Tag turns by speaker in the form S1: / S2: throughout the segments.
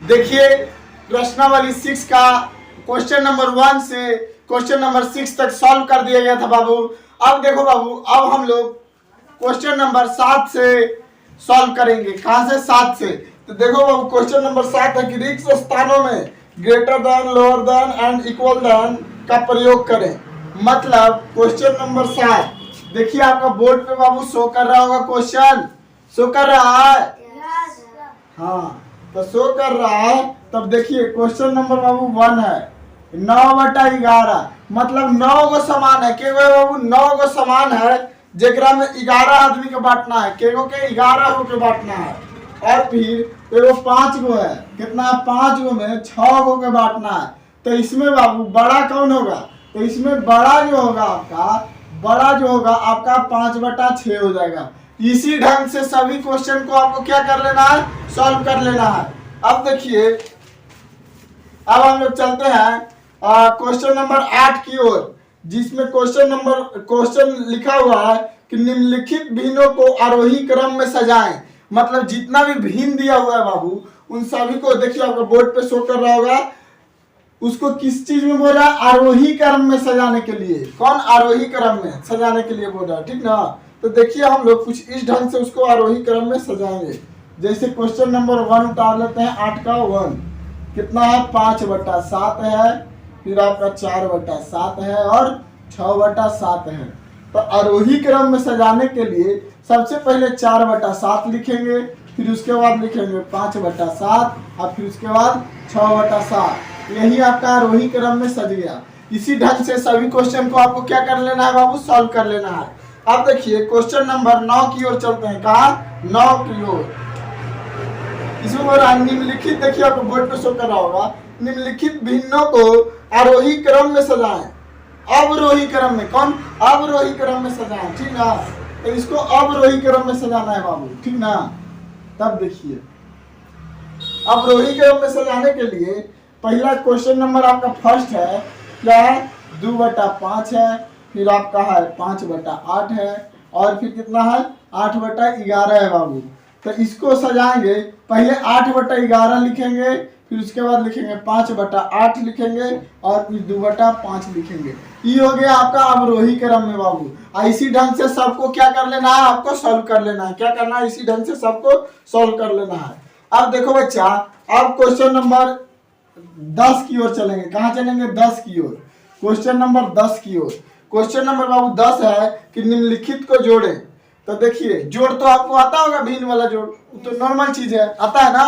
S1: देखिए प्रश्नावली 6 का क्वेश्चन नंबर 1 से क्वेश्चन नंबर 6 तक सॉल्व कर दिया गया था बाबू। अब देखो बाबू, अब हम लोग क्वेश्चन नंबर 7 से सॉल्व करेंगे। कहां से? 7 से। तो देखो बाबू, क्वेश्चन नंबर 7 है कि रिक्त स्थानों में greater than, lower than and equal than का प्रयोग करें। मतलब क्वेश्चन नंबर 7 देखिए आपका बोर्ड पे बाबू शो कर रहा होगा, क्वेश्चन शो कर रहा है। हाँ, तो शो कर रहा है। तब देखिए क्वेश्चन नंबर बाबू 1 है 9/11, मतलब 9 गो समान है। के बाबू 9 गो समान है जेकरा में 11 आदमी के बांटना है। के 11 गो के बांटना है। और फिर एगो 5 गो है, कितना है? 5 गो में 6 गो के बांटना है। तो इसमें बाबू बड़ा कौन होगा? तो इसमें बड़ा जो होगा आपका 5/6 हो जाएगा। इसी ढंग से सभी क्वेश्चन को आपको क्या कर लेना है? सॉल्व कर लेना है। अब देखिए, अब हम लोग चलते हैं क्वेश्चन नंबर 8 की ओर, जिसमें क्वेश्चन लिखा हुआ है कि निम्नलिखित भिन्नों को आरोही क्रम में सजाएं। मतलब जितना भी भिन्न दिया हुआ है बाबू, उन सभी को देखिए आपका बोर्ड पे शो कर रहा होगा। उसको किस चीज में बोल रहा है? आरोही क्रम में सजाने के लिए। कौन? आरोही क्रम में सजाने के लिए बोल रहा है, ठीक ना? तो देखिए हम लोग कुछ इस ढंग से उसको आरोही क्रम में सजाएंगे। जैसे क्वेश्चन नंबर 1 उतार लेते हैं। 8 का 1 कितना है? 5/7 है, फिर आपका 4/7 है और 6/7 है। तो आरोही क्रम में सजाने के लिए सबसे पहले 4/7 लिखेंगे, फिर उसके बाद लिखेंगे 5/7 और फिर उसके बाद 6/7। यही आपका आरोही क्रम में सज गया। इसी ढंग से सभी क्वेश्चन को आपको क्या कर लेना है बाबू? सॉल्व कर लेना है। अब देखिए क्वेश्चन नंबर 9 की ओर चलते हैं। कहा? 9 की ओर। इसमें निम्नलिखित, देखिए आपको बोर्ड पे शो कर रहा होगा, निम्नलिखित भिन्नों को आरोही क्रम में सजाएं। अवरोही क्रम में। कौन? अवरोही क्रम में सजाएं, ठीक ना? तो इसको अवरोही क्रम में सजाना है बाबू, ठीक ना? तब देखिए अवरोही क्रम में सजाने के लिए पहला क्वेश्चन नंबर आपका फर्स्ट है, क्या है? 2/5 है, फिर आपका है 5/8 है और फिर कितना है? 8/11 है बाबू। तो इसको सजाएंगे, पहले 8/11 लिखेंगे, फिर उसके बाद लिखेंगे 5/8 लिखेंगे और फिर 2/5 लिखेंगे। ये हो गया आपका अवरोही क्रम में बाबू। इसी ढंग से सबको क्या कर लेना है? आपको सॉल्व कर लेना है। क्या करना है? इसी ढंग से सबको सॉल्व कर लेना है। अब देखो बच्चा, अब क्वेश्चन नंबर 10 की ओर चलेंगे। कहाँ चलेंगे? 10 की ओर। क्वेश्चन नंबर 10 की ओर। क्वेश्चन नंबर बाबू 10 है कि निम्नलिखित को जोड़े। तो देखिए जोड़ तो आपको आता होगा, भिन्न वाला जोड़ तो नॉर्मल चीज है, आता है ना?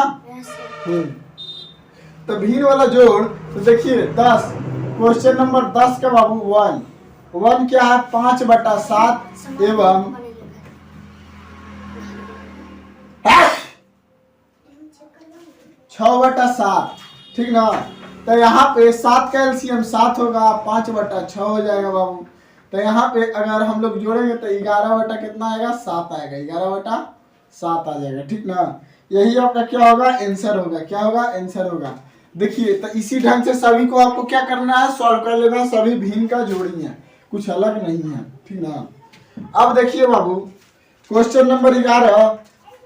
S1: तो भिन्न वाला जोड़, तो देखिए 10, क्वेश्चन नंबर 10 का बाबू 1 क्या है? 5/7 एवं 6/7, ठीक ना? तो यहाँ पे 7 का एलसीएम 7 होगा, 5/6 हो जाएगा बाबू। तो यहाँ पे अगर हम लोग जोड़ेंगे तो 11 कितना आएगा? 7 आएगा। 11/7 आ जाएगा, ठीक ना? यही आपका क्या होगा? आंसर होगा। क्या होगा? आंसर होगा। देखिए तो इसी ढंग से सभी को आपको क्या करना है? सॉल्व कर लेना है। सभी भिन्न का जोड़ी है, कुछ अलग नहीं है, ठीक ना? अब देखिए बाबू क्वेश्चन नंबर 11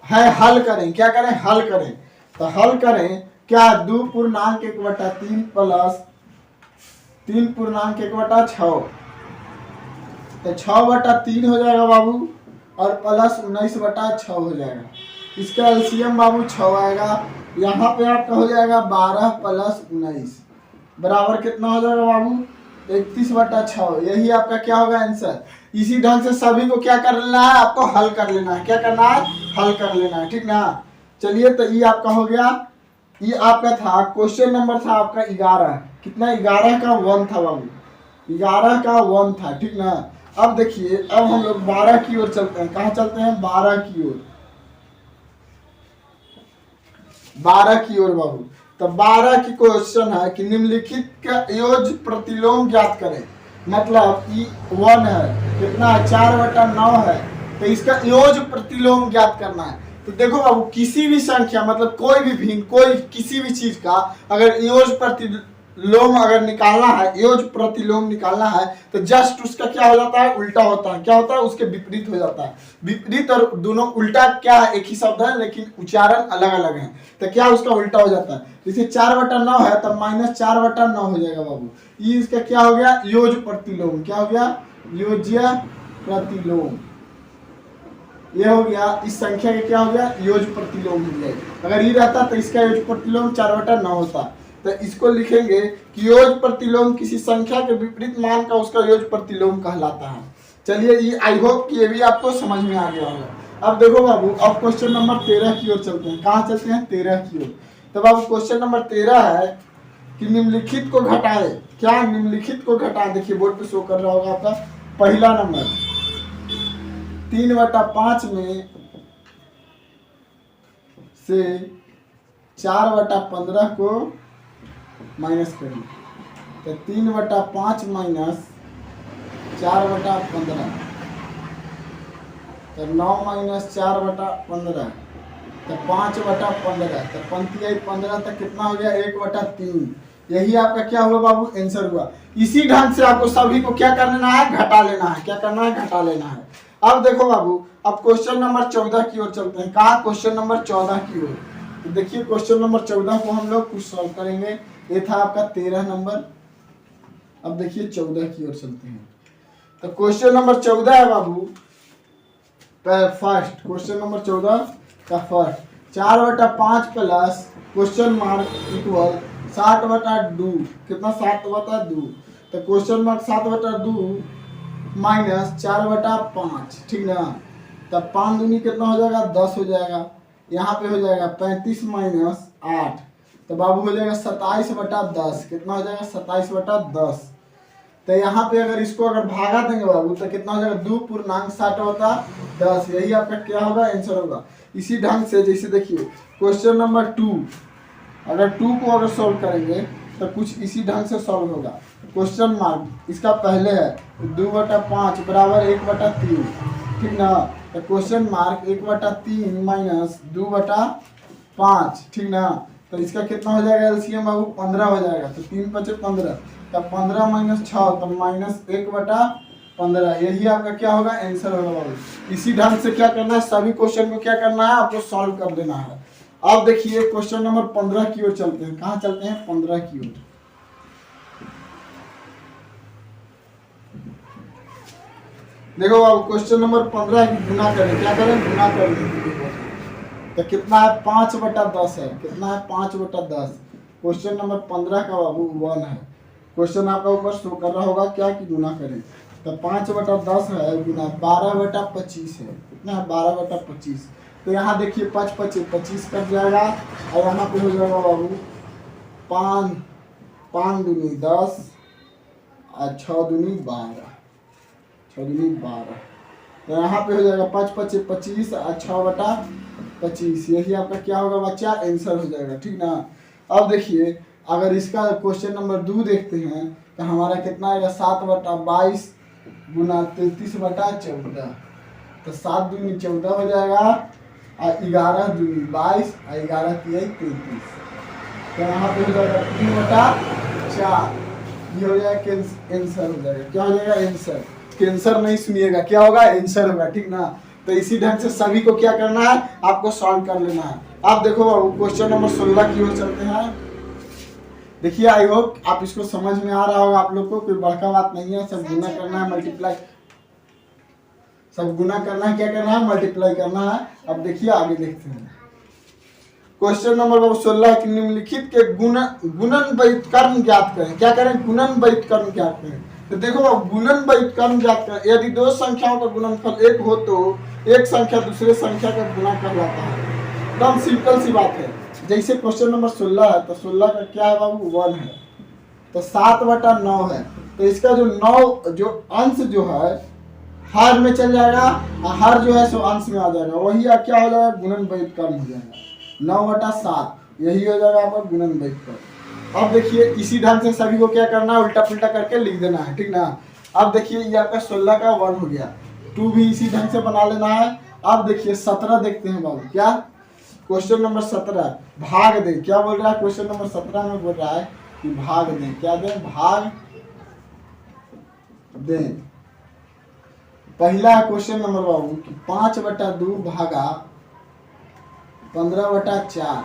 S1: है हल करें। क्या करें? हल करें। तो हल करें क्या? 2.1/3 प्लस 3.1/6, तो 6/3 हो जाएगा बाबू और प्लस 19/6 हो जाएगा। इसका एलसीएम बाबू 6 आएगा। यहाँ पे आपका हो जाएगा 12 प्लस 19 बराबर कितना हो जाएगा बाबू? 31/6। यही आपका क्या होगा? आंसर। इसी ढंग से सभी को क्या कर लेना है? आपको हल कर लेना है। क्या करना है? हल कर लेना है, ठीक ना? चलिए तो ये आपका हो गया। ये आपका था क्वेश्चन नंबर था आपका 11। कितना? 11 का 1 था बाबू। 11 का 1 था, ठीक ना? अब देखिए, अब हम लोग 12 की ओर चलते हैं। कहाँ चलते हैं? 12 की ओर। 12 की ओर बाबू। तो 12 की क्वेश्चन है कि निम्नलिखित का योज प्रतिलोम ज्ञात करें। मतलब ये 1 है, कितना है? 4/9 है। तो इसका योज प्रतिलोम ज्ञात करना है। तो देखो बाबू, किसी भी संख्या, मतलब कोई भी भिन्न, कोई किसी भी चीज का अगर योज लोम अगर निकालना है, योज प्रतिलोम निकालना है, तो जस्ट उसका क्या हो जाता है, उल्टा होता है। क्या होता है, उसके विपरीत हो जाता है। विपरीत और दोनों उल्टा क्या है, एक ही शब्द है लेकिन उच्चारण अलग अलग है। तो क्या उसका उल्टा हो जाता है। जैसे 4/9 है तो -4/9 हो जाएगा बाबू। ये इसका क्या हो गया, योज प्रतिलोम। क्या हो गया, योज्य प्रतिलोम। ये हो गया, इस संख्या का क्या हो गया, योज प्रतिलोम हो गया। अगर ये रहता तो इसका योज प्रतिलोम 4/9 होता। तो इसको लिखेंगे कि योज प्रतिलोम किसी संख्या के विपरीत मान का उसका योज प्रतिलोम कहलाता है। चलिए, ये आई होप कि ये भी आपको समझ में आ गया होगा। अब देखो बाबू, अब क्वेश्चन नंबर 13 की ओर चलते हैं। कहाँ चलते हैं, 13 की ओर। तो बाबू क्वेश्चन नंबर 13 है कि निम्नलिखित को घटाए। क्या, निम्नलिखित को घटाए। देखिए बोर्ड पे शो कर रहा होगा आपका पहला नंबर, 3/5 में से 4/15 को माइनस करें। तो 3/5 माइनस 4/15, तो 9 माइनस 4/15, तो 5/15, तो 15 तक कितना हो गया, 1/3। यही आपका क्या हुआ बाबू, आंसर हुआ। इसी ढंग से आपको सभी को क्या कर लेना है, घटा लेना है। क्या करना है, घटा लेना है। अब देखो बाबू, अब क्वेश्चन नंबर 14 की ओर चलते हैं। कहा, क्वेश्चन नंबर 14 की ओर। तो देखिए क्वेश्चन नंबर 14 को हम लोग कुछ सॉल्व करेंगे। ये था आपका 13 नंबर। अब देखिए 14 की ओर चलते हैं। तो क्वेश्चन नंबर 14 है बाबू, फर्स्ट क्वेश्चन नंबर 14 का first, 4/5 plus question mark equal 7/2। कितना, 7/2। तो क्वेश्चन मार्क 7/2 माइनस 4/5, ठीक ना। तब 5 दूनी कितना हो जाएगा, 10 हो जाएगा। यहाँ पे हो जाएगा 35 माइनस 8, तो बाबू हो जाएगा 27/10। कितना हो जाएगा, 27/10। तो यहाँ पे अगर इसको अगर भागा देंगे बाबू तो कितना हो जाएगा, 2 पूर्णांक 7/10। यही आपका क्या होगा, आंसर होगा। इसी ढंग से जैसे देखिए क्वेश्चन नंबर 2, अगर 2 को अगर सॉल्व करेंगे तो कुछ इसी ढंग से सॉल्व होगा। क्वेश्चन मार्क इसका पहले है 2/5 बराबर 1/3, ठीक ना। तो क्वेश्चन मार्क 1/3 माइनस 2/5, ठीक ना। तो इसका कितना हो जाएगा एलसीएम बाबू, 15 हो जाएगा। तो 3×5 = 15, तब 15 माइनस 6 तो -1/15। यही आपका क्या होगा, आंसर होगा बाबू। इसी ढंग से क्या करना है, सभी क्वेश्चन को क्या करना है, आपको सॉल्व कर देना है। अब देखिए क्वेश्चन नंबर 15 की ओर चलते हैं। कहाँ चलते हैं, 15 की ओर। देखो बाबू क्वेश्चन नंबर 15 की गुना करें। क्या करें, गुना कर दें। तो कितना है, 5/10 है। कितना है, 5/10। क्वेश्चन नंबर 15 का बाबू 1 है। क्वेश्चन आपका ऊपर शो कर रहा होगा क्या कि गुना करें। तो 5/10 है गुना 12/25 है। कितना है, 12/25। तो यहाँ देखिए 5×5 कट जाएगा और यहाँ पे हो जाएगा बाबू 5 दूनी 10 और 6 दूनी 12, 6 दूनी 12। तो यहाँ पे हो जाएगा 5×5 = 25 और 6/25। यही आपका क्या होगा बच्चा, आंसर हो जाएगा, ठीक ना। अब देखिए अगर इसका क्वेश्चन नंबर 2 देखते हैं तो हमारा कितना आएगा, 7/22 गुना 33/14। तो 7 दूनी 14 हो जाएगा और 11 दूनी 22 और 11 तिहाई 33। तो यहाँ पे हो जाएगा 3/4। ये हो जाएगा आंसर हो जाएगा। क्या हो जाएगा, आंसर। कैंसर नहीं सुनिएगा, क्या होगा, आंसर होगा, ठीक ना। तो इसी ढंग से सभी को क्या करना है, आपको सॉल्व कर लेना है। आप देखो बाबू क्वेश्चन नंबर 16 की ओर चलते हैं। देखिए आई होप आप इसको समझ में आ रहा होगा आप लोग को, कोई बड़का बात नहीं है। सब गुना करना है, मल्टीप्लाई, सब गुना करना है, क्या करना है, मल्टीप्लाई करना है। अब देखिए आगे देखते हैं क्वेश्चन नंबर 16 कि निम्नलिखित के गुणन व्युत्क्रम ज्ञात करें। क्या करें, गुणन व्युत्क्रम ज्ञात करें। तो देखो गुणन व्युत्क्रम ज्ञात करें। यदि दो संख्याओं का गुणनफल 1 हो तो एक संख्या दूसरे संख्या का गुना कहलाता है। एकदम सिंपल सी बात है। जैसे क्वेश्चन नंबर 16 है तो 16 का क्या है बाबू, 1 है। तो 7/9 है। तो इसका जो 9 जो अंश जो है हर में चल जाएगा और हर जो है सो अंश में आ जाएगा। वही क्या हो जाएगा, गुणन व्युत्क्रम हो जाएगा। 9/7 यही हो जाएगा आपका गुणन व्युत्क्रम। अब देखिए इसी ढंग से सभी को क्या करना है, उल्टा पुल्टा करके लिख देना है, ठीक ना। अब देखिए ये आपका 16 का 1 हो गया। 2 भी इसी ढंग से बना लेना है। अब देखिए 17 देखते हैं बाबू। क्या, क्वेश्चन नंबर 17 भाग दे। क्या बोल रहा है, क्वेश्चन नंबर 17 में बोल रहा है कि भाग दें, क्या दें, भाग दें। पहला क्वेश्चन नंबर बाबू कि 5/2 भागा 15/4।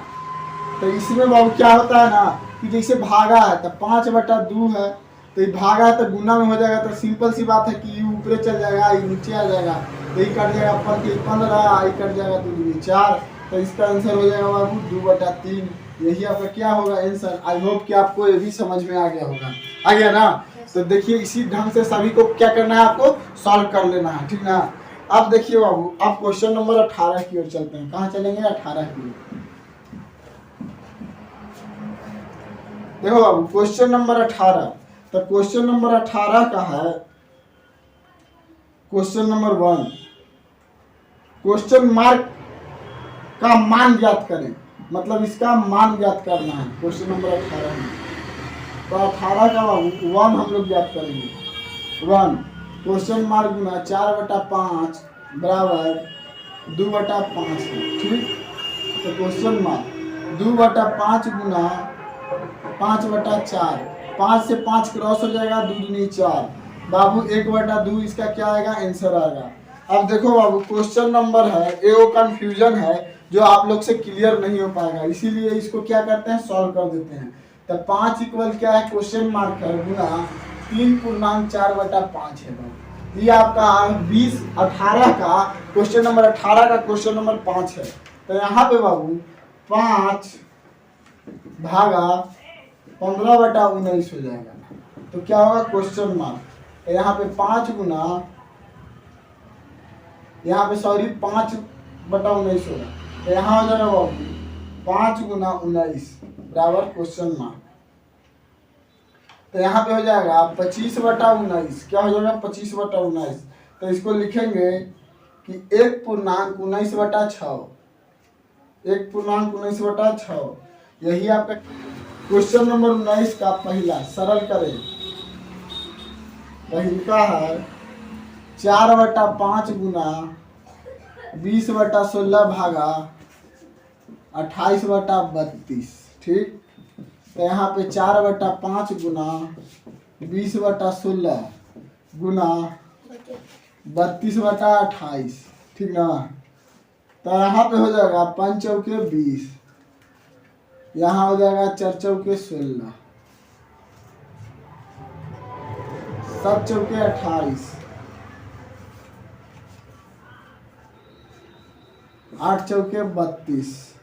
S1: तो इसमें बाबू क्या होता है ना कि जैसे भागा है तो 5/2 है, तो ये भागा है तो गुना में हो जाएगा, तो सिंपल सी बात है कि ये ऊपर चल जाएगा, ये नीचे आ जाएगा, तो ये कट जाएगा 15, ये कट जाएगा 2 दूनी 4, तो इसका आंसर हो जाएगा बाबू 2/3। यही आपका क्या होगा आंसर। आई होप कि आपको ये भी समझ में आ गया होगा, आ गया ना। तो देखिए इसी ढंग से सभी को क्या करना है, आपको सॉल्व कर लेना है, ठीक ना। अब देखिए बाबू, अब क्वेश्चन नंबर 18 की ओर चलते हैं। कहाँ चलेंगे, 18 की ओर। देखो बाबू क्वेश्चन नंबर 18, तो क्वेश्चन नंबर 18 का है क्वेश्चन नंबर 1, क्वेश्चन मार्क का मान ज्ञात करें, मतलब इसका मान ज्ञात करना है क्वेश्चन नंबर 18 में। तो 18 का बाबू 1 हम लोग ज्ञात करेंगे। 1 क्वेश्चन मार्क गुना 4/5 बराबर 2/5 है, ठीक। तो क्वेश्चन मार्क 2/5 गुना 5/4, 5 से 5 क्रॉस हो जाएगा, 2 दूनी 4 बाबू 1/2 इसका क्या आएगा, आंसर आएगा। अब देखो बाबू क्वेश्चन नंबर है, ये वो कंफ्यूजन है जो आप लोग से क्लियर नहीं हो पाएगा, इसीलिए इसको क्या करते हैं, सॉल्व कर देते हैं। तो 5 इक्वल क्या है, क्वेश्चन मार्क है गुना 3.4/5 है बाबू। ये आपका 18 का क्वेश्चन नंबर 18 का क्वेश्चन नंबर 5 है। तो यहाँ पे बाबू 5 भागा 15/19 हो जाएगा, तो क्या होगा क्वेश्चन मार्क। यहाँ पे 5 गुना, यहाँ पे सॉरी 5/19 होगा, तो यहाँ हो जाएगा बाबू 5 गुना 19 बराबर क्वेश्चन मार्क। तो यहाँ पे हो जाएगा 25/19, क्या हो जाएगा 25/19। तो इसको लिखेंगे कि 1.19/6, 1.19/6। यही आपका क्वेश्चन नंबर 19 का पहला सरल करें। पहला है 4/5 गुना 20/16 भागा 28/32, ठीक। तो यहाँ पे 4/5 गुना 20/16 गुना 32/28, ठीक ना। तो यहाँ पे हो जाएगा 5 चौके 20, यहाँ हो जाएगा 4 चौके 16, 7 चौके 28, 8 चौके 32।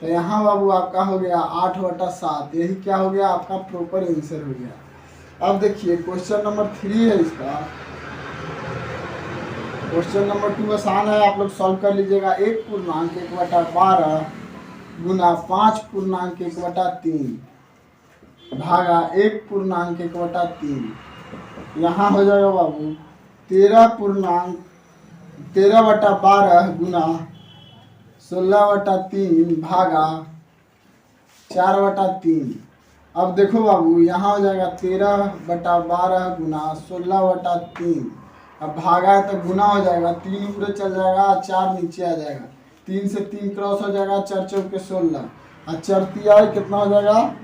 S1: तो यहाँ बाबू आपका हो गया 8/7, यही क्या हो गया, आपका प्रॉपर आंसर हो गया। अब देखिए क्वेश्चन नंबर 3 है इसका। क्वेश्चन नंबर 2 आसान है, आप लोग सॉल्व कर लीजिएगा। 1.1/12 गुना 5.1/3 भागा 1.1/3, यहाँ हो जाएगा बाबू 13/12 गुना 16/3 भागा 4/3। अब देखो बाबू यहाँ हो जाएगा 13/12 गुना 16/3, अब भागा है तो गुना हो जाएगा, 3 ऊपर चल जाएगा, 4 नीचे आ जाएगा, 3 से 3 क्रॉस हो जाएगा, 4 चौके 16, और 4 तिहाई कितना हो जाएगा,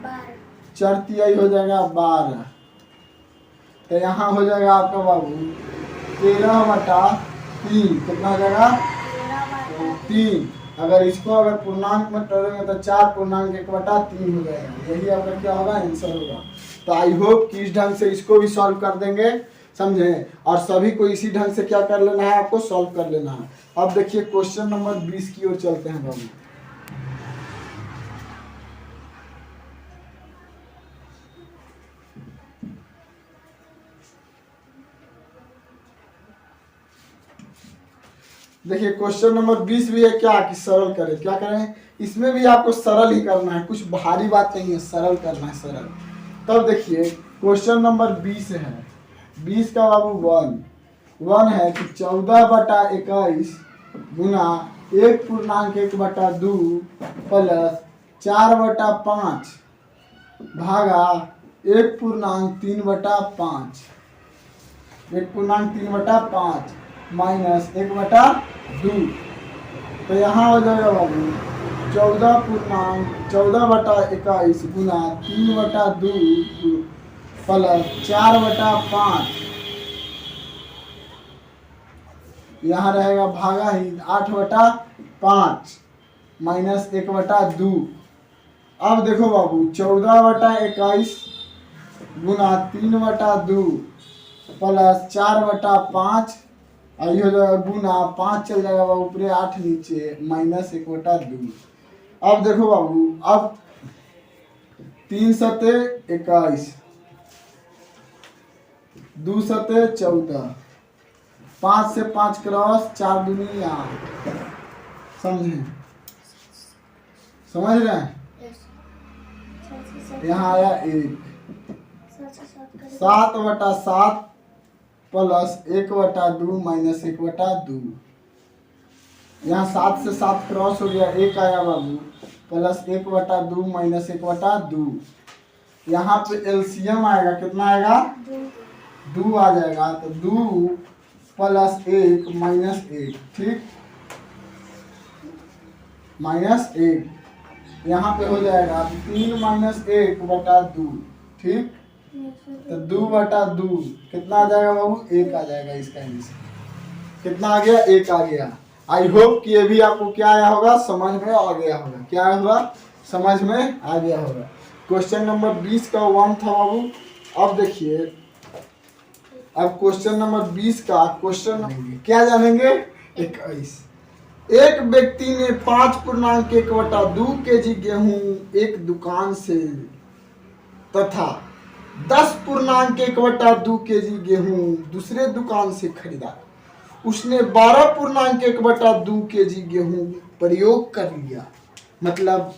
S1: 4 तिहाई हो जाएगा 12। तो यहाँ हो जाएगा आपका बाबू 13/3, कितना हो जाएगा 3। अगर इसको अगर पूर्णांक में तोड़ेंगे तो 4.1/3 हो जाएगा, यही आपका क्या होगा, आंसर होगा। तो आई होप कि इस ढंग से इसको भी सॉल्व कर देंगे, समझे। और सभी को इसी ढंग से क्या कर लेना है, आपको सॉल्व कर लेना है। अब देखिए क्वेश्चन नंबर 20 की ओर चलते हैं बाबू। देखिए क्वेश्चन नंबर 20 भी है क्या कि सरल करें, क्या करें, इसमें भी आपको सरल ही करना है, कुछ भारी बात नहीं है, सरल करना है, सरल। तब देखिए क्वेश्चन नंबर 20 है, 20 का बाबू 1 है कि 14/21 गुना 1.1/2 प्लस 4/5 भागा 1.3/5, 1.3/5 माइनस 1/2। तो यहाँ हो जाएगा बाबू 14/21 गुना 3/2 प्लस 4/5, यहाँ रहेगा भागा ही 8/5 माइनस 1/2। अब देखो बाबू 14/21 गुना 3/2 प्लस 4/5, आई हो जाएगा गुना 5 चल जाएगा बाबू ऊपर 8 नीचे माइनस 1/2। अब देखो बाबू, अब 3 सते 21, 2 सते 14, 5 से 5 क्रॉस 4 दूनी 8। समझे? समझ रहे हैं? यहाँ आया 1, 7/7 प्लस 1/2 माइनस 1/2। यहाँ 7 से 7 क्रॉस हो गया, 1 आया बाबू प्लस 1/2 माइनस 1/2। यहाँ पे एलसीएम आएगा, कितना आएगा? 2 आ जाएगा, तो 2 प्लस 1 माइनस 1, ठीक, माइनस 1। यहाँ पे हो जाएगा 3 माइनस 1/2, ठीक, तो 2/2 कितना आ जाएगा बाबू? 1 आ जाएगा। इसका आंसर कितना आ गया? 1 आ गया। आई होप कि ये भी आपको क्या आया होगा, समझ में आ गया होगा। क्या होगा? समझ में आ गया होगा। क्वेश्चन नंबर 20 का 1 था बाबू। अब देखिए, अब क्वेश्चन नंबर 20 का क्वेश्चन क्या जानेंगे? 21। एक व्यक्ति ने 5.1/2 kg गेहूं एक दुकान से तथा 10.1/2 kg गेहूं दूसरे दुकान से खरीदा। उसने 12.1/2 kg गेहूं प्रयोग कर लिया। मतलब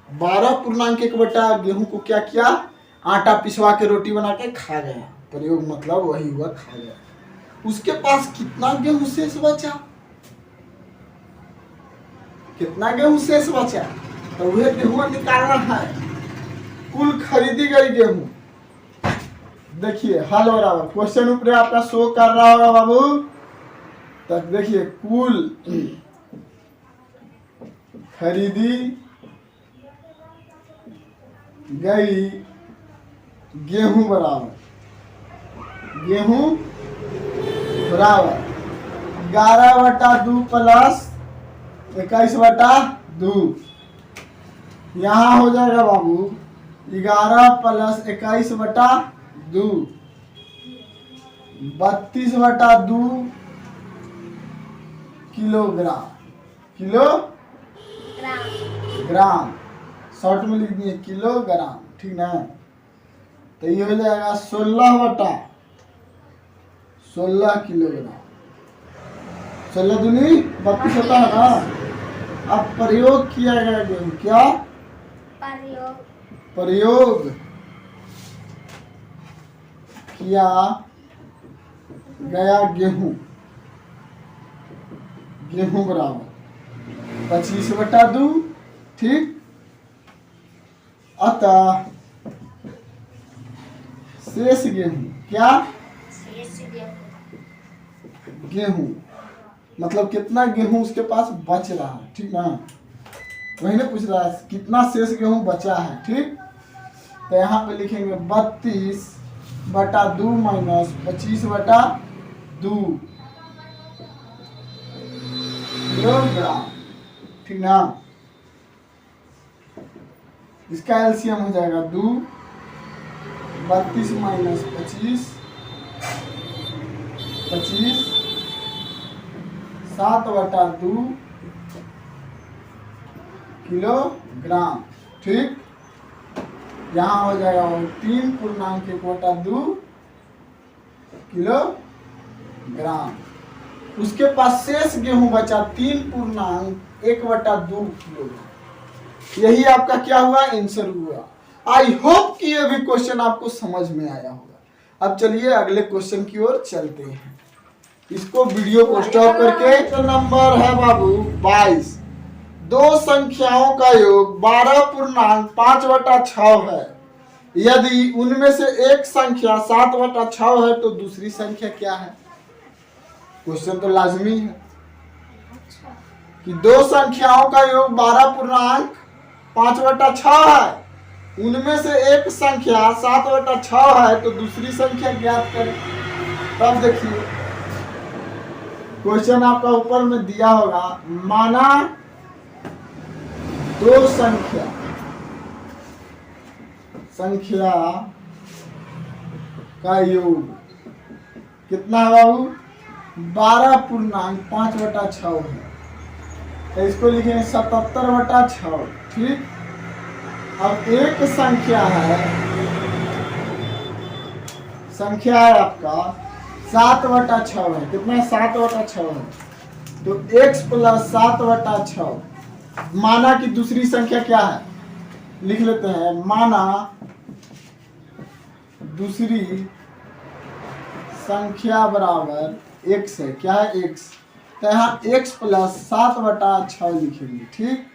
S1: 12.1 गेहूं को क्या किया? आटा पिसवा के रोटी बना के खा गया। प्रयोग मतलब वही हुआ, खा गया। उसके पास कितना गेहूं शेष बचा? कितना गेहूं शेष बचा? तो वह गेहूं निकालना है। कुल खरीदी गई गेहूं, देखिए हल बराबर क्वेश्चन ऊपर आपका शो कर रहा होगा बाबू। तब देखिए, कुल खरीदी गई गेहूं बराबर 11/2 प्लस 21/2। यहाँ हो जाएगा बाबू 11 प्लस 21/2 32/2 किलोग्राम। ग्राम शॉर्ट में लिख दिए किलोग्राम, ठीक ना। तो ये हो जाएगा 16 किलोग्राम। 16 दूनी 32 होता है ना। अब प्रयोग किया गया गेहूं, क्या प्रयोग किया गया गेहूं बराबर 25/2, ठीक। अतः शेष गेहूं, क्या गेहूं मतलब कितना गेहूं उसके पास बच रहा है, ठीक ना। वही ना पूछ रहा है कितना शेष गेहूं बचा है, ठीक। तो यहाँ पे लिखेंगे 32/2 माइनस 25/2 किलोग्राम, ठीक ना। इसका एलसीएम हो जाएगा 2, 32 माइनस 25 7/2 किलोग्राम, ठीक। यहाँ हो जाएगा 3.1/2 किलोग्राम। उसके पास शेष गेहूं बचा 3.1/2 किलोग्राम। यही आपका क्या हुआ? आंसर हुआ। आई होप कि ये भी क्वेश्चन आपको समझ में आया होगा। अब चलिए अगले क्वेश्चन की ओर चलते हैं। इसको वीडियो को स्टॉप करके, नंबर है बाबू 22। दो संख्याओं का योग 12.5/6 है। यदि उनमें से एक संख्या 7/6 है तो दूसरी संख्या क्या है? क्वेश्चन तो लाजमी है। कि दो संख्याओं का योग 12.5/6 है, उनमें से एक संख्या 7/6 है, तो दूसरी संख्या ज्ञात करें। तब देखिए क्वेश्चन आपका ऊपर में दिया होगा, माना दो संख्या का योग कितना है बाबू? 12.5/6 है, तो इसको लिखेंगे 77/6। ठीक, अब एक संख्या है आपका 7/6 है, कितना है? 7/6 है, तो x + 7/6। माना कि दूसरी संख्या क्या है, लिख लेते हैं, माना दूसरी संख्या बराबर x है। क्या है? x, तो यहाँ x + 7/6 लिखेंगे। ठीक,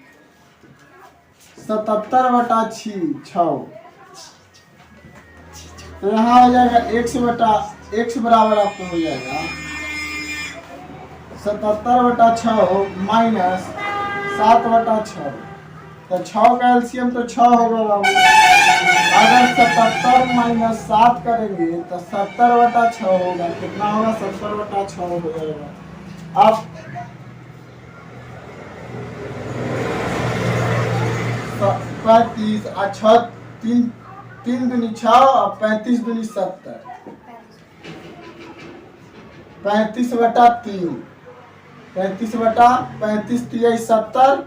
S1: 77/6, तो यहाँ हो जाएगा x बराबर आपको हो जाएगा 77/6 माइनस 7/6, तो 6 का एलसीएम तो 6 होगा बाबू। अगर 77 माइनस 7 करेंगे तो 70/6 होगा। कितना होगा? 70/6 हो जाएगा। अब 35 और 6 3 दूनी 6 और 35 दूनी 70, 35/3, 35/35 तिहाई 70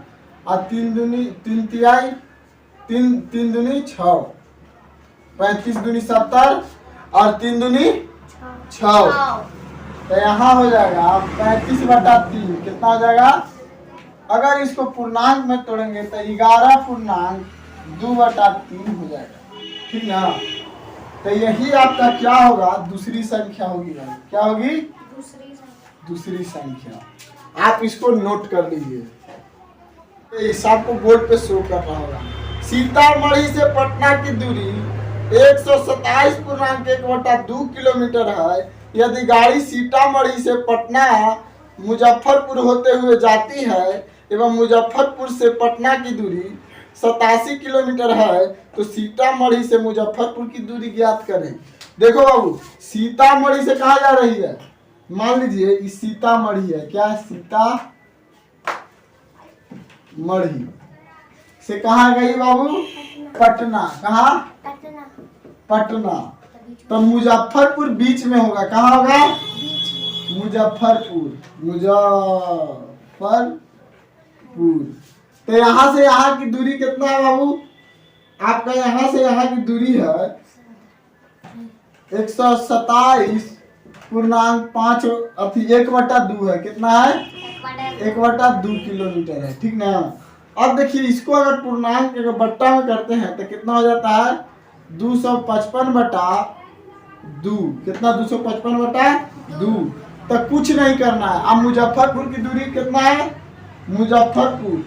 S1: और 3 दूनी 6, 35 दूनी 70 और 3 दूनी 6, तो यहाँ हो जाएगा 35/3। कितना हो जाएगा? अगर इसको पूर्णांक में तोड़ेंगे तो 11.2/3 हो जाएगा। ठीक ना? तो यही आपका क्या होगा? दूसरी संख्या होगी। क्या होगी? दूसरी संख्या। आप इसको नोट कर लीजिए, इस आपको बोर्ड पे शो करना होगा। सीतामढ़ी से पटना की दूरी 127.1/2 किलोमीटर है। यदि गाड़ी सीतामढ़ी से पटना मुजफ्फरपुर होते हुए जाती है एवं मुजफ्फरपुर से पटना की दूरी 87 किलोमीटर है, तो सीतामढ़ी से मुजफ्फरपुर की दूरी ज्ञात करें। देखो बाबू, सीतामढ़ी से कहाँ जा रही है? मान लीजिए ये सीतामढ़ी है। क्या है? सीतामढ़ी से कहाँ गई बाबू? पटना। कहाँ? पटना। तो मुजफ्फरपुर बीच में होगा। कहाँ होगा? मुजफ्फरपुर। तो यहाँ से यहाँ की दूरी कितना है बाबू? आपका यहाँ से यहाँ की दूरी है 127.5 है। कितना है? 1/2 किलोमीटर है। ठीक ना? अब देखिए, इसको अगर पूर्णांक के बट्टा में करते हैं तो कितना हो जाता है? 255/2। कितना? 255/2। तो कुछ नहीं करना है। अब मुजफ्फरपुर की दूरी कितना है? मुजफ्फरपुर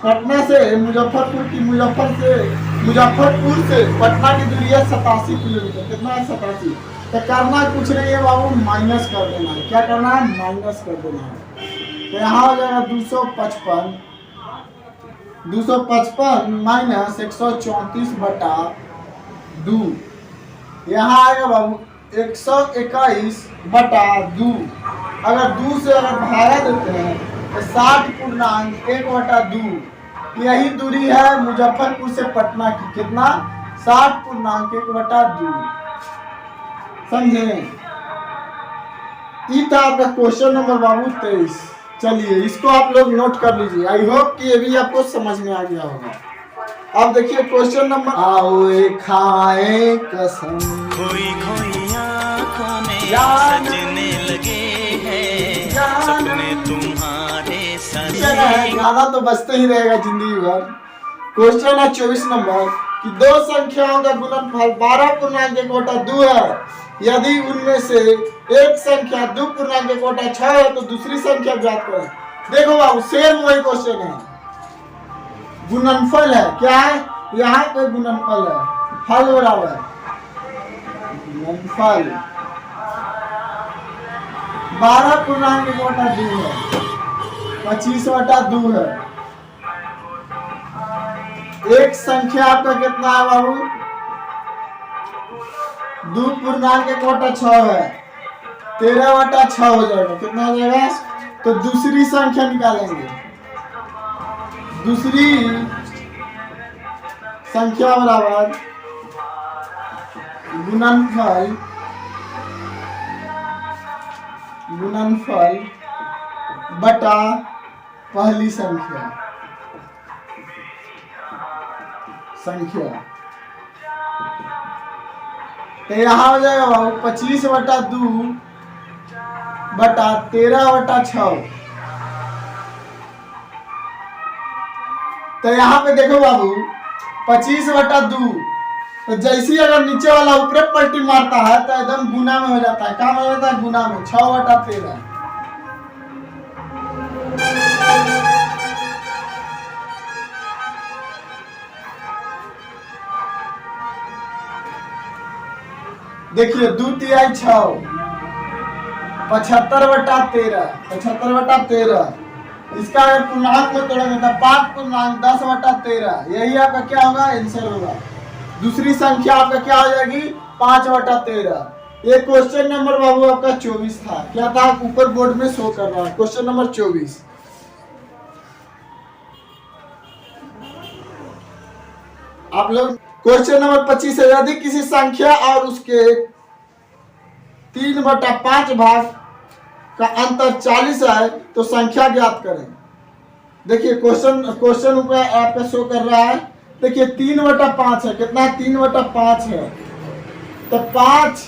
S1: पटना से मुजफ्फरपुर से पटना की दूरी है 87 किलोमीटर। कितना है? 87। तो करना कुछ नहीं है बाबू, माइनस कर देना है। क्या करना है? माइनस कर देना है। तो यहाँ हो जाएगा 255 माइनस 134/2। यहाँ आएगा बाबू 121/2। अगर 2 से अगर भागा देते हैं तो 60.1/2। यही दूरी है मुजफ्फरपुर से पटना की। कितना? 60.1/2। समझे? ये था आपका क्वेश्चन नंबर बाबू 23। चलिए इसको आप लोग नोट कर लीजिए। आई होप कि ये भी आपको समझ में आ गया होगा। अब देखिए क्वेश्चन नंबर, आओ खाए कसम खोई आंखों में सजने लगे हैं सपने तुम्हारे सजने। गाना तो बजते ही रहेगा जिंदगी भर। क्वेश्चन है 24 नंबर कि दो संख्याओं का गुणनफल 12.1/2 है। यदि उनमें से एक संख्या 2.1/6 है तो दूसरी संख्या ज्ञात करें। देखो बाबू, सेम वही क्वेश्चन है। गुणनफल है। क्या है? यहाँ पे गुणनफल है। हल बराबर गुणनफल 12.1/2 है। 25/2 है। एक संख्या आपका कितना है बाबू? 2.1 है, 13/6 हो जाएगा। कितना हो जाएगा? तो दूसरी संख्या निकालेंगे। दूसरी संख्या बराबर गुणनफल बटा पहली संख्या। तो यहाँ हो जाएगा बाबू 25/2 बटा 13/6। तो यहाँ पे देखो बाबू 25/2, तो जैसे अगर नीचे वाला ऊपर पलटी मारता है तो एकदम गुना में हो जाता है। काम हो जाता है गुना में, 6/13। देखिए 2 तिहाई 6, 75/13, 75/13। इसका अगर पूर्णांक में तोड़ेंगे तो 5.10/13। यही आपका क्या होगा? आंसर होगा। दूसरी संख्या आपका क्या हो जाएगी? 5/13। ये क्वेश्चन नंबर बाबू आपका 24 था। क्या था? ऊपर बोर्ड में शो कर रहा है क्वेश्चन नंबर 24। आप लोग क्वेश्चन नंबर 25 है। यदि किसी संख्या और उसके 3/5 भाग का अंतर 40 है तो संख्या ज्ञात करें। देखिए क्वेश्चन ऊपर आपका शो कर रहा है। देखिए 3/5 है। कितना? 3/5 है। तो 5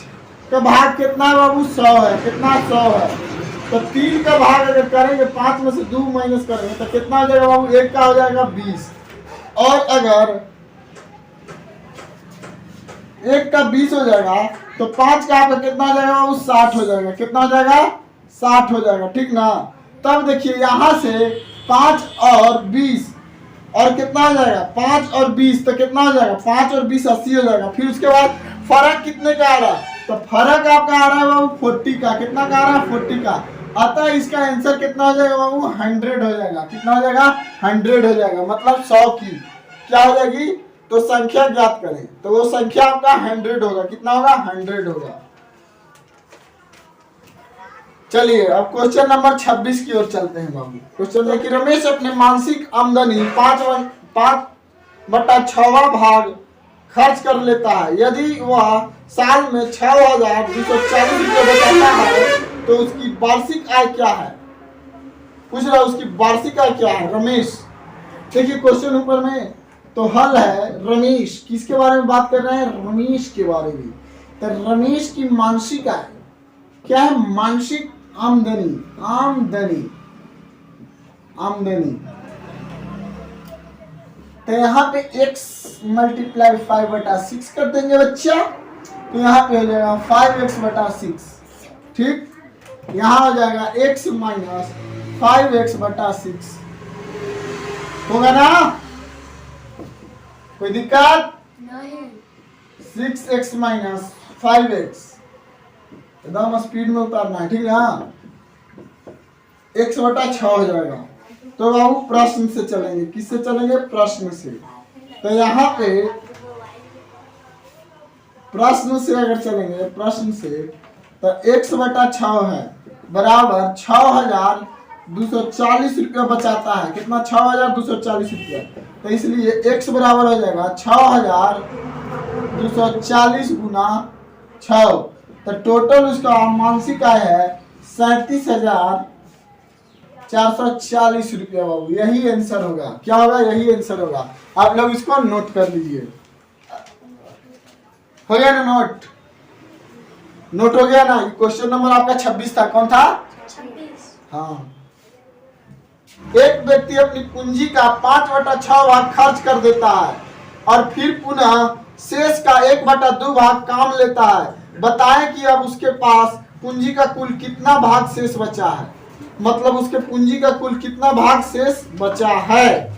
S1: का भाग कितना है बाबू? 100 है। कितना? 100 है। तो 3 का भाग अगर करेंगे, 5 में से 2 माइनस करेंगे तो कितना हो जाएगा बाबू? 1 का हो जाएगा 20। और अगर 1 का 20 हो जाएगा तो 5 का आपका कितना हो जाएगा बाबू? 60 हो जाएगा। कितना हो जाएगा? 60 हो जाएगा। ठीक ना? तब देखिए यहां से 5 और 20 और कितना हो जाएगा? 5 और 20 तो कितना हो जाएगा? 5 और 20 80 हो जाएगा। फिर उसके बाद फर्क कितने का आ रहा है? तो फर्क आपका आ रहा है बाबू 40 का। कितना का आ रहा है? 40 का। अतः इसका आंसर कितना हो जाएगा बाबू? 100 हो जाएगा। कितना हो जाएगा? 100 हो जाएगा। मतलब 100 की क्या हो जाएगी? तो संख्या ज्ञात करें। तो वो संख्या आपका 100 होगा। कितना होगा? 100 होगा। चलिए अब क्वेश्चन नंबर 26 की ओर चलते हैं बाबू। क्वेश्चन है कि रमेश अपने मासिक आमदनी 5/6 भाग खर्च कर लेता है। यदि वह साल में 6,240 रुपये बचाता है तो उसकी वार्षिक आय क्या है? पूछ रहा है उसकी वार्षिक आय क्या है रमेश। देखिए क्वेश्चन ऊपर में तो हल है रमेश। किसके बारे में बात कर रहे हैं? रमेश के बारे में। तो रमेश की मासिक आय क्या है? मासिक आमदनी। तो यहाँ पे x × 5/6 कर देंगे बच्चा। तो यहाँ पे हो जाएगा 5x/6। ठीक, यहाँ हो जाएगा x - 5x/6 होगा ना? कोई दिक्कत नहीं। 6x - 5x एकदम स्पीड में उतारना है। ठीक है? हाँ, x/6 हो जाएगा। तो बाबू प्रश्न से चलेंगे। किससे चलेंगे? प्रश्न से। तो यहाँ पे प्रश्न से अगर चलेंगे, प्रश्न से तो x/6 है बराबर 6,240 रुपया बचाता है। कितना? 6,240 रुपया। तो इसलिए x बराबर हो जाएगा 6,240 गुना 6। तो टोटल उसका मासिक आय है 37,440 रुपया बाबू। यही आंसर होगा। क्या होगा? यही आंसर होगा। आप लोग इसको नोट कर लीजिए। हो गया ना? नोट हो गया ना? क्वेश्चन नंबर आपका 26 था। कौन था? 26। हाँ। एक व्यक्ति अपनी पूंजी का 5/6 भाग खर्च कर देता है और फिर पुनः शेष का 1/2 भाग काम लेता है। बताएं कि अब उसके पास पूंजी का कुल कितना भाग शेष बचा है। मतलब उसके पूंजी का कुल कितना भाग शेष बचा है।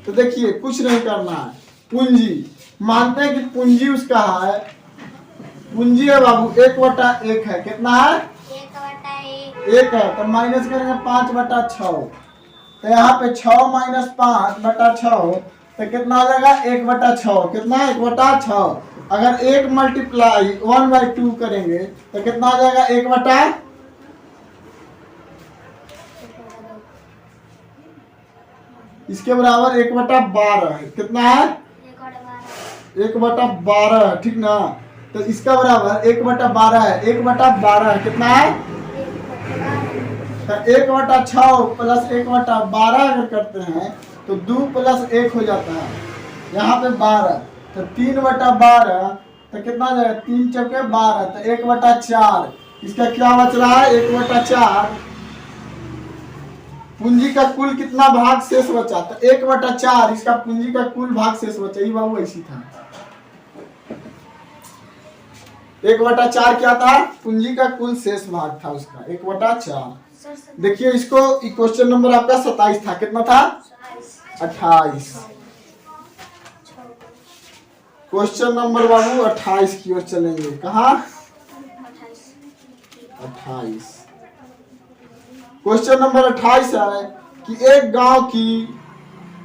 S1: तो देखिए कुछ नहीं करना है। पूंजी मानते हैं कि पूंजी उसका है। पूंजी है बाबू 1/1 है। कितना है? 1/1 है। तो माइनस करेंगे 5/6। तो यहाँ पे 6 माइनस 5/6 तो कितना हो जाएगा 1/6। कितना 1/6। अगर 1 मल्टीप्लाई 1/2 करेंगे तो कितना हो जाएगा 1/, इसके बराबर 1/12 है। कितना है 1/12 है, ठीक ना। तो इसका बराबर 1/12 है। 1/12 है, कितना है तो 1/6 प्लस 1/12 अगर करते हैं तो 2 + 1 हो जाता है। यहाँ पे 12 तो 3/12 तो कितना हो जाएगा 3 चौके 12 तो 1/4। इसका क्या बच रहा है 1/4। पूंजी का कुल कितना भाग शेष बचा तो 1/4 इसका पूंजी का कुल भाग शेष बचा। ये बाबू ऐसी था 1/4 क्या था पूंजी का कुल शेष भाग था उसका 1/4। देखिए इसको क्वेश्चन नंबर आपका 27 था। कितना था 28। क्वेश्चन नंबर बाबू 28 की ओर चलेंगे। कहा 28। क्वेश्चन नंबर 28 है कि एक गांव की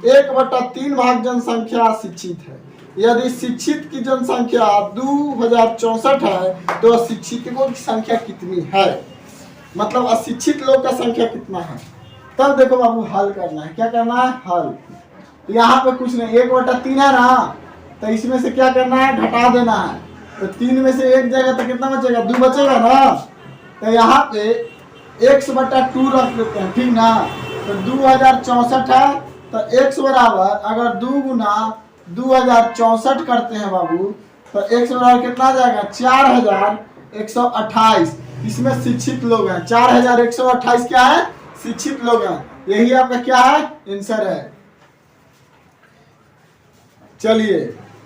S1: 1/3 भाग जनसंख्या शिक्षित है। यदि शिक्षित की जनसंख्या 2064 है तो अशिक्षितों की संख्या कितनी है। मतलब अशिक्षित लोग का संख्या कितना है। तब देखो बाबू हल करना है। क्या करना है हल। यहाँ पे कुछ नहीं 1/3 है ना तो इसमें से क्या करना है घटा देना है। तो 3 में से 1 जाएगा तो कितना बचेगा 2 बचेगा ना। तो यहाँ पे x/2 रख देते हैं, ठीक ना। तो 2064 है तो x बराबर अगर 2 गुना 2064 करते हैं बाबू तो x बराबर कितना आ जाएगा 4128। इसमें शिक्षित लोग हैं 4128 क्या है शिक्षित लोग हैं। यही आपका क्या है आंसर है। चलिए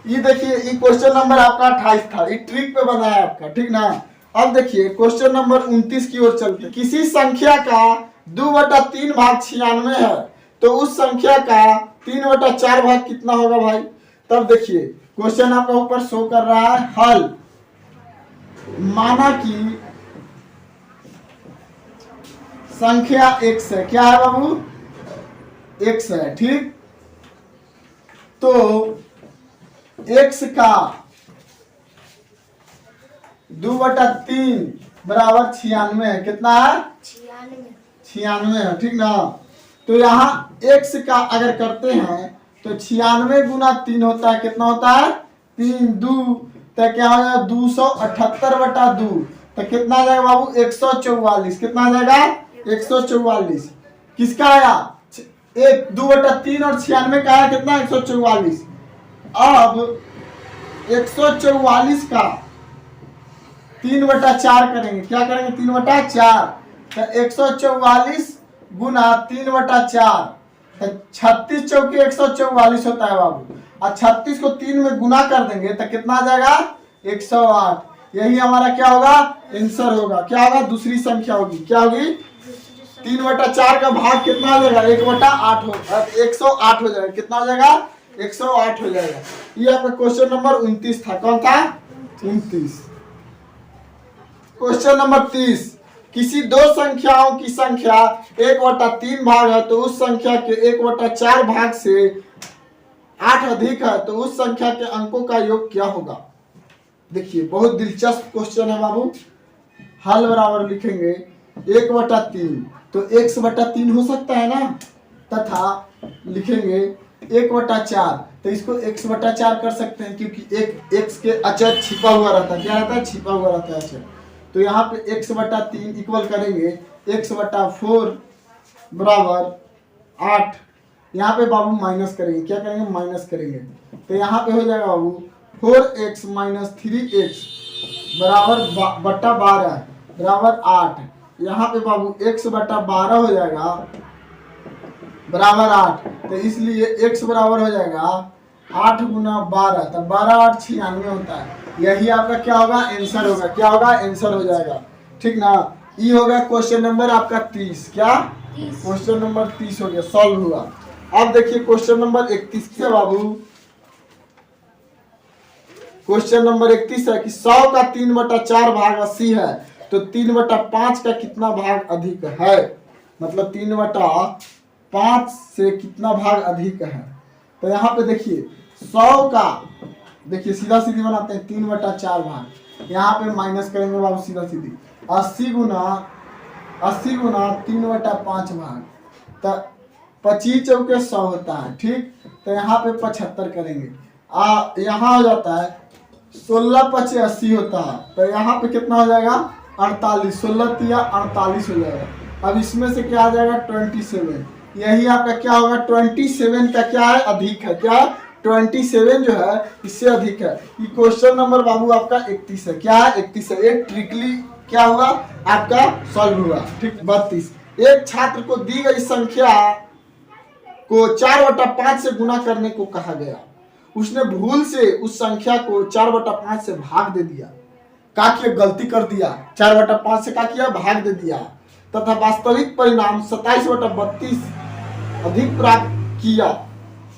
S1: ये देखिए ये क्वेश्चन नंबर आपका 28 था। ये ट्रिक पे बना है आपका, ठीक ना। अब देखिए क्वेश्चन नंबर 29 की ओर चलते। किसी संख्या का 2/3 भाग 96 है तो उस संख्या का 3/4 भाग कितना होगा भाई। तब देखिए क्वेश्चन आपका ऊपर शो कर रहा है हल। माना कि संख्या x है। क्या है बाबू x है, ठीक। तो x का 2/3 बराबर 96 है। कितना है 96 है, ठीक ना। तो यहाँ x का अगर करते हैं तो 96 गुना 3 होता है। कितना होता है 3 2 तो क्या हो जाएगा 278/2 तो कितना आ जाएगा बाबू 144। कितना आ जाएगा 144। किसका आया 2/3 और 96 का है कितना 144। अब 144 का 3/4 करेंगे। क्या करेंगे 3/4 तो 144 गुना 3/4 तो 36 चौके 144 होता है बाबू। और 36 को 3 में गुना कर देंगे तो कितना आ जाएगा 108। यही हमारा क्या होगा आंसर होगा। क्या होगा दूसरी संख्या होगी। क्या होगी 3/4 का भाग कितना हो जाएगा 1/8 होगा 108 हो जाएगा। कितना हो जाएगा 108 हो जाएगा। ये आपका क्वेश्चन नंबर 29 था। कौन था 29। Question number 30। किसी दो संख्याओं की संख्या 1/3 भाग है तो उस संख्या के 1/4 भाग से 8 अधिक है तो उस संख्या के अंकों का योग क्या होगा। देखिए बहुत दिलचस्प क्वेश्चन है बाबू। हल बराबर लिखेंगे 1/3 तो x/3 हो सकता है ना तथा लिखेंगे 1/4 तो इसको x/4 कर सकते हैं क्योंकि एक x के अचर छिपा हुआ रहता है। क्या रहता है छिपा हुआ रहता है अचर। तो यहाँ पे x/3 इक्वल करेंगे x/4 बराबर 8। यहाँ पे बाबू माइनस करेंगे। क्या करेंगे माइनस करेंगे तो यहाँ पे हो जाएगा बाबू 4x - 3x बराबर बट्टा 12 बराबर 8। यहाँ पे बाबू x/12 हो जाएगा बराबर 8 तो इसलिए x बराबर हो जाएगा 8 गुना 12 तो 12 8 96 होता है। यही आपका क्या होगा आंसर होगा। क्या होगा आंसर हो जाएगा, ठीक ना। ये होगा क्वेश्चन नंबर आपका 30। क्या क्वेश्चन नंबर 30 हो गया सॉल्व हुआ। अब देखिए क्वेश्चन नंबर 31 से बाबू। क्वेश्चन नंबर 31 है कि 100 का 3/4 भाग 80 है तो 3/5 का कितना भाग अधिक है। मतलब 3/5 5 से कितना भाग अधिक है। तो यहाँ पे देखिए 100 का, देखिए सीधा सीधी बनाते हैं 3/4 भाग, यहाँ पे माइनस करेंगे बाबू सीधा सीधी 80 गुना 3/5 भाग, तो 25 चौके 100 होता है। ठीक, तो यहाँ पे 75 करेंगे, यहाँ हो जाता है 16 × 80 होता है, तो यहाँ पे कितना हो जाएगा 48, 16 × 48 हो जाएगा। अब इसमें से क्या आ जाएगा 27, यही आपका क्या होगा 27 का क्या है अधिक है, क्या 27 जो है इससे अधिक है। ये क्वेश्चन नंबर बाबू आपका 31 है, क्या है 31 है। एक ट्रिकली क्या हुआ आपका सॉल्व हुआ। ठीक, 32 एक छात्र को दी गई संख्या को 4/5 से गुना करने को कहा गया, उसने भूल से उस संख्या को 4/5 से भाग दे दिया, क्या किया गलती कर दिया, 4/5 से क्या किया भाग दे दिया, तथा वास्तविक परिणाम 27/32 अधिक प्राप्त किया,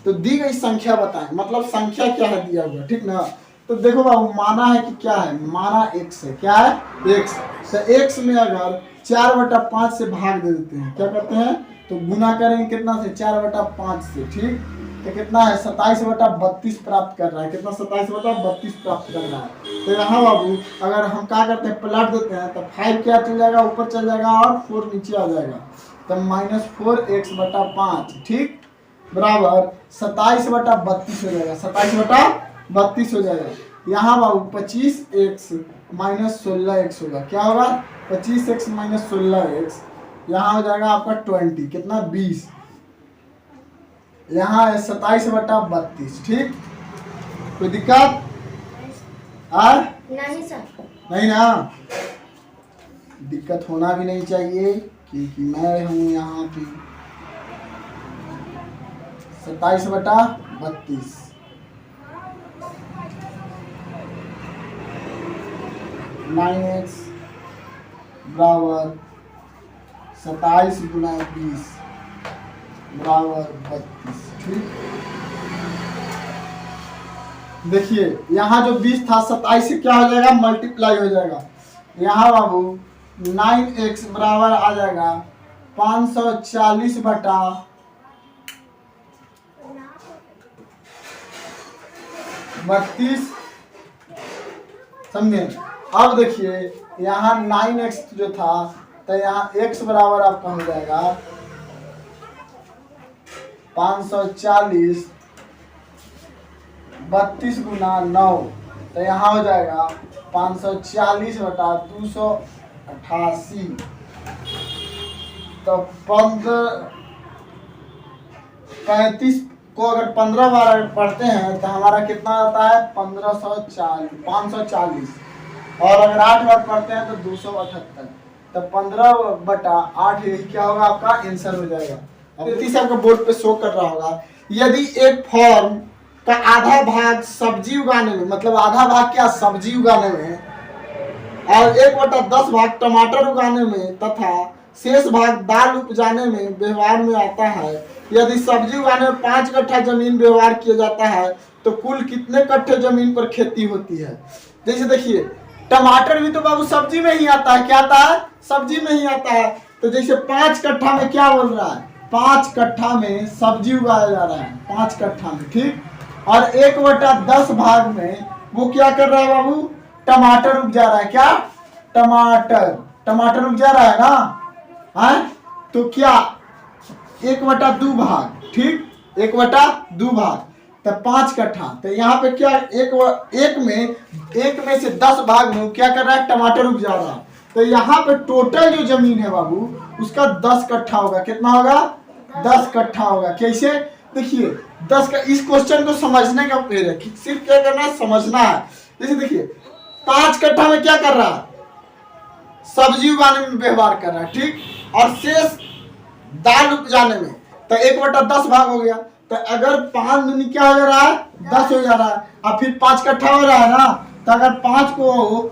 S1: तो दी गई संख्या बताएं। मतलब संख्या क्या है दिया हुआ, ठीक ना। तो देखो बाबू माना है कि क्या है, माना x है, क्या है x। तो x में अगर 4/5 से भाग दे देते हैं, क्या करते हैं तो गुना करेंगे कितना से 4/5 से। ठीक, तो कितना है 27/32 प्राप्त कर रहा है, कितना 27/32 प्राप्त कर रहा है। तो यहाँ बाबू अगर हम क्या करते हैं पलट देते हैं तो 5 क्या चल जाएगा ऊपर चल जाएगा और 4 नीचे आ जाएगा, तो -4x/5 ठीक बराबर 27/32 हो जाएगा, 27/32 हो जाएगा। यहाँ बाबू 25x - 16x होगा, क्या होगा 25x - 16x, यहाँ हो जाएगा आपका 20, कितना 20, यहाँ है 27/32। ठीक, कोई दिक्कत
S2: नहीं सर,
S1: नहीं ना, दिक्कत होना भी नहीं चाहिए क्योंकि मैं हूँ यहाँ पे। 27/32 9x बराबर 27 गुना 20 बराबर 32। ठीक, देखिए यहाँ जो 20 था 27 से क्या हो जाएगा मल्टीप्लाई हो जाएगा। यहाँ बाबू 9x बराबर आ जाएगा 540/32, समझे। अब देखिए यहाँ 9x जो था तो यहाँ x बराबर आपका हो जाएगा 540 32 गुना 9, तो यहाँ हो जाएगा 540/288, तो 35 को अगर 15 बार पढ़ते हैं तो हमारा कितना आता है 540, और अगर 8 बार पढ़ते हैं तो 278, तो 15/8 यही क्या होगा आपका आंसर हो जाएगा। अब तीसरा आपका बोर्ड पे शो कर रहा होगा, यदि एक फॉर्म का आधा भाग सब्जी उगाने में, मतलब आधा भाग क्या सब्जी उगाने में, और 1/10 भाग टमाटर उगाने में तथा शेष भाग दाल उपजाने में व्यवहार में आता है, यदि सब्जी उगाने में 5 कट्ठा जमीन व्यवहार किया जाता है तो कुल कितने कट्ठे जमीन पर खेती होती है। जैसे देखिए टमाटर भी तो बाबू सब्जी में ही आता है, क्या आता है सब्जी में ही आता है। तो जैसे 5 कट्ठा में क्या बोल रहा है 5 कट्ठा में सब्जी उगाया जा रहा है, 5 कट्ठा में। ठीक, और 1/10 भाग में वो क्या कर रहा है बाबू टमाटर उपजा रहा है, क्या टमाटर उपजा रहा है ना, है तो क्या 1/2 भाग। ठीक, 1/2 भाग, तो 5 कट्ठा, तो यहाँ पे क्या एक में से 10 भाग में क्या कर रहा है टमाटर उपजा रहा है। तो यहाँ पे टोटल जो जमीन है बाबू उसका 10 कट्ठा होगा, कितना होगा 10 कट्ठा होगा। कैसे देखिए 10 का, इस क्वेश्चन को समझने का पेड़ है, सिर्फ क्या करना है समझना है। जैसे देखिए 5 कट्ठा में क्या कर रहा है सब्जी उगाने में व्यवहार कर रहा है, ठीक, और शेष दाल उपजाने में, तो 1/10 भाग हो गया। तो अगर 5 दूनी क्या हो जा रहा है 10 हो जा रहा है, और फिर 5 कट्ठा हो रहा है ना, तो अगर 5 को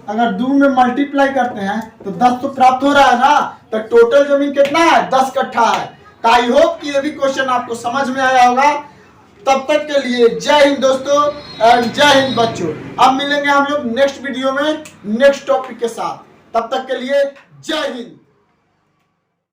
S1: अगर 2 में मल्टीप्लाई करते हैं तो 10 तो प्राप्त हो रहा है ना, तो टोटल जमीन कितना है 10 कट्ठा है। तो आई होप कि ये भी क्वेश्चन आपको समझ में आया होगा। तब तक के लिए जय हिंद दोस्तों एंड जय हिंद बच्चों। अब मिलेंगे हम लोग नेक्स्ट वीडियो में नेक्स्ट टॉपिक के साथ, तब तक के लिए जय हिंद।